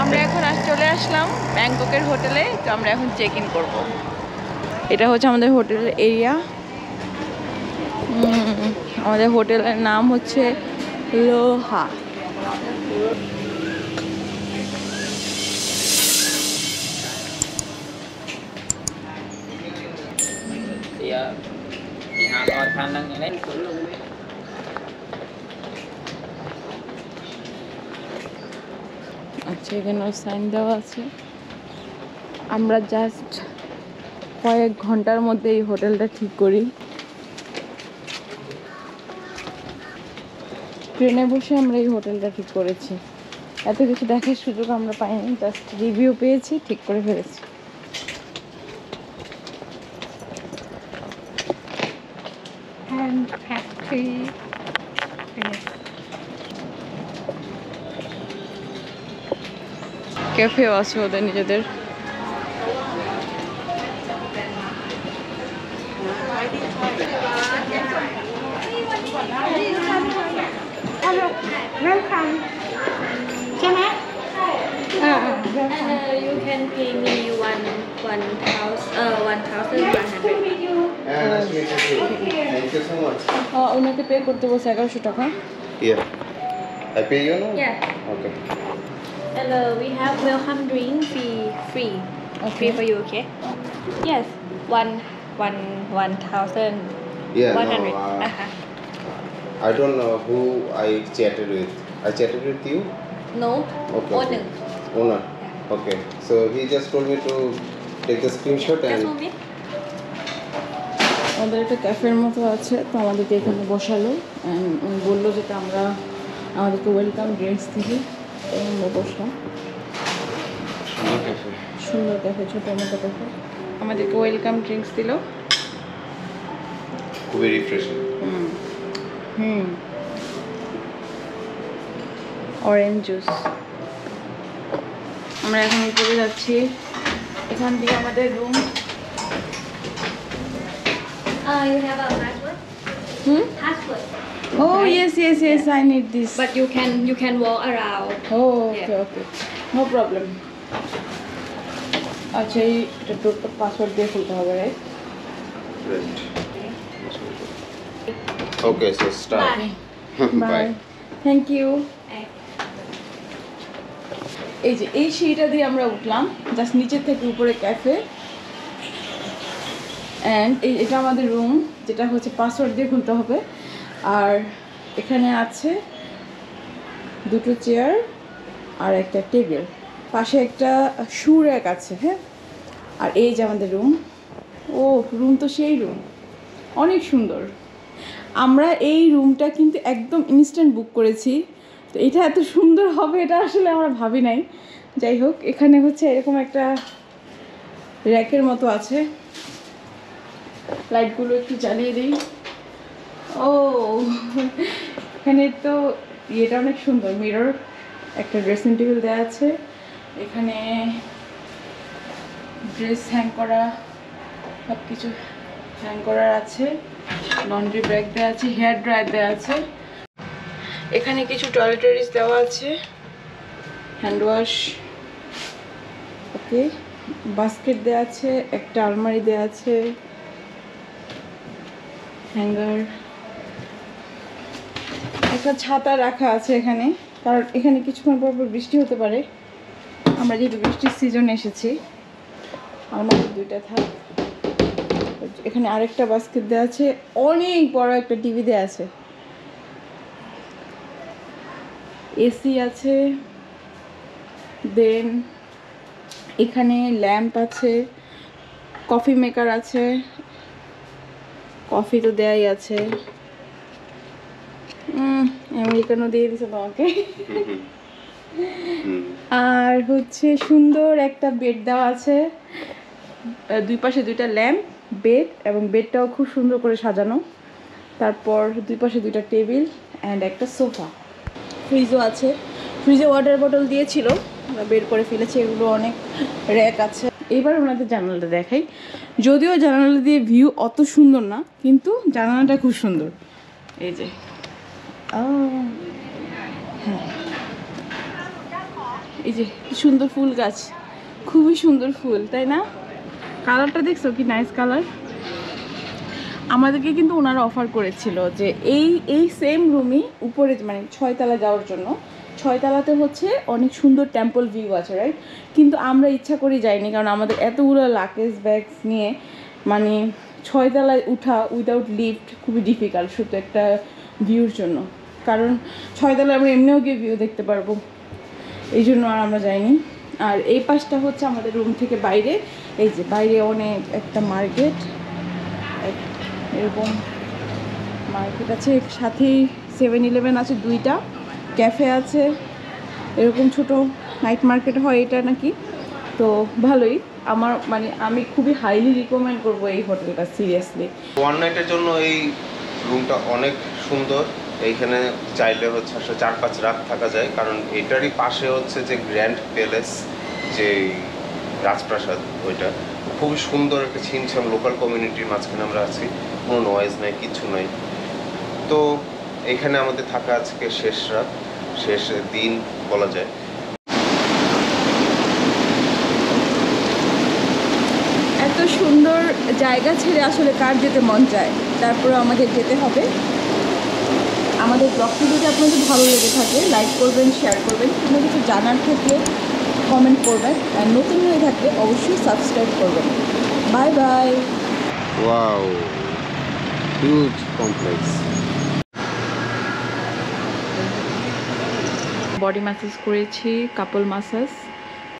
আমরা এখন চলে আসলাম ব্যাংককের হোটেলে। তো আমরা এখন চেক ইন করবো। এটা হচ্ছে আমাদের হোটেল এরিয়া। আমাদের হোটেলের নাম হচ্ছে লোহা। আচ্ছা, এখানেও সাইন দেওয়া আছে। আমরা জাস্ট কয়েক ঘন্টার মধ্যে এই হোটেলটা ঠিক করি। ট্রেনে বসে আমরা এই হোটেলটা ঠিক করেছি। এত কিছু দেখার সুযোগ আমরা পাইনি, জাস্ট রিভিউ পেয়েছি, ঠিক করে ফেলেছি। ক্যাফেও আছে ওদের নিজেদের। Welcome. Can I? You can pay me 1,100. Nice to meet you. Nice to meet you. Thank you so much. ওনাকে পে করতে বলছে 1100 টাকা। Yeah. I pay you now? Yeah. Okay. And we have welcome drink free. Free for you, okay? Yes. 1,100. Yeah. No, 100. Uh-huh. I don't know who I chatted with. I chatted with you? No. Okay. Owner. Owner. Okay. So he just told me to take the screenshot Just and. move it. আমাদের একটা ক্যাফের মতো আছে, তো আমাদেরকে এখানে বসালো। And উনি বললো যেটা আমরা আমাদেরকে ওয়েলকাম ড্রিঙ্কস দিবি। আমরা বসলাম। সুন্দর ক্যাফে, ছোটো মতো ক্যাফে। আমাদেরকে ওয়েলকাম ড্রিঙ্কস দিল। খুবই রিফ্রেশিং। Orange juice. আমরা এখন উপরে যাচ্ছি। এখান থেকে আমাদের room. You have a password? Password. Oh yes, I need this. But you can walk around. Oh, okay. No problem. আচ্ছা, এটা ডোরটা পাসওয়ার্ড দিয়ে খুলতে হবে, right? Okay, so start. Bye. Thank you. এই যে এই সিঁড়িটা দিয়ে আমরা উঠলাম, জাস্ট নিচের থেকে উপরে ক্যাফে। অ্যান্ড এটা আমাদের রুম, যেটা হচ্ছে পাসওয়ার্ড দিয়ে খুলতে হবে। আর এখানে আছে দুটো চেয়ার আর একটা টেবিল, পাশে একটা শু র্যাক আছে। হ্যাঁ, আর এই যে আমাদের রুম। ও, রুম তো সেই রুম, অনেক সুন্দর। আমরা এই রুমটা কিন্তু একদম ইনস্ট্যান্ট বুক করেছি। তো এটা এত সুন্দর হবে এটা আসলে আমরা ভাবি নাই। যাই হোক, এখানে হচ্ছে এরকম একটা র্যাকের মতো আছে। লাইটগুলো একটু জ্বালিয়ে দিই। ও, এখানে তো ইয়েটা অনেক সুন্দর, মিরর। একটা ড্রেসিং টেবিল দেওয়া আছে। এখানে ড্রেস হ্যাং করা, সব কিছু হ্যাং করার আছে। লন্ড্রি ব্যাগ দেওয়া আছে, হেয়ার ড্রায়ার দেওয়া আছে। এখানে কিছু টয়লেটারিজ দেওয়া আছে, হ্যান্ড ওয়াশ। ওকে, বাস্কেট দেওয়া আছে, একটা আলমারি দেওয়া আছে, হ্যাঙ্গার, একটা ছাতা রাখা আছে এখানে, কারণ এখানে কিছুক্ষণ পর পর বৃষ্টি হতে পারে। আমরা যেহেতু বৃষ্টির সিজনে এসেছি, আলমারি দুইটা থাক। এখানে আরেকটা বাস্কেট দেওয়া আছে, অনেক বড় একটা টিভি দেওয়া আছে, এসি আছে। দেন এখানে ল্যাম্প আছে, কফি মেকার আছে, কফি তো দেয়াই আছে। আমেরিকানো দিয়ে দিছে তোমাকে। আর হচ্ছে সুন্দর একটা বেড দেওয়া আছে, দুই পাশে দুইটা ল্যাম্প, বেড, এবং বেডটাও খুব সুন্দর করে সাজানো। তারপর দুই পাশে দুইটা টেবিল অ্যান্ড একটা সোফা। ফ্রিজও আছে, ফ্রিজে ওয়াটার বটল দিয়েছিল, আমরা বের করে ফেলেছি। এগুলো অনেক র্যাক আছে। এবার ওনাদের জানালাটা দেখাই। যদিও জানালা দিয়ে ভিউ অত সুন্দর না, কিন্তু জানালাটা খুব সুন্দর। এই যে হ্যাঁ, এই যে কি সুন্দর ফুল গাছ, খুবই সুন্দর ফুল, তাই না? কালারটা দেখছো কি নাইস কালার। আমাদেরকে কিন্তু ওনারা অফার করেছিল যে এই সেম রুমই উপরে, মানে 6 তলা যাওয়ার জন্য, 6 তলাতে হচ্ছে অনেক সুন্দর টেম্পল ভিউ আছে, রাইট? কিন্তু আমরা ইচ্ছা করে যাইনি, কারণ আমাদের এতগুলো লাগেজ ব্যাগস নিয়ে মানে 6 তলায় উঠা উইদাউট লিফট খুবই ডিফিকাল্ট, শুধু একটা ভিউর জন্য। কারণ 6 তলায় আমরা এমনিও গিয়ে ভিউ দেখতে পারবো, এই জন্য আর আমরা যাইনি। আর এই পাশটা হচ্ছে আমাদের রুম থেকে বাইরে, এই যে বাইরে অনেক একটা মার্কেট, এরকম মার্কেট আছে, সাথেই 7-11 আছে, 2টা ক্যাফে আছে, এরকম ছোট নাইট মার্কেট হয় এটা নাকি। তো ভালোই, আমার মানে আমি খুবই হাইলি রিকমেন্ড করবো এই হোটেলটা, সিরিয়াসলি। ওয়ান নাইটের জন্য এই রুমটা অনেক সুন্দর। এইখানে চাইলে হচ্ছে আসলে 4-5 রাত থাকা যায়, কারণ এটারই পাশে হচ্ছে যে গ্র্যান্ড প্যালেস, যে রাজপ্রাসাদ, ওইটা খুবই সুন্দর একটা ছিমছাম লোকাল কমিউনিটির মাঝখানে আমরা আছি, কোনো নয়েজ নাই, কিচ্ছু নাই। তো এখানে আমাদের থাকা আজকে শেষ রাত, শেষ দিন বলা যায়। এত সুন্দর জায়গা ছেড়ে আসলে কার যেতে মন চায়, তারপরে আমাদের যেতে হবে। আমাদের ব্লগটি যদি আপনাদের ভালো লেগে থাকে লাইক করবেন, শেয়ার করবেন, কোনো কিছু জানার থাকলে কমেন্ট করবেন, আর নতুন হয়ে থাকলে অবশ্যই সাবস্ক্রাইব করবেন। Bye bye. Wow, huge complex. Body massage করেছি, কাপল ম্যাসাজ।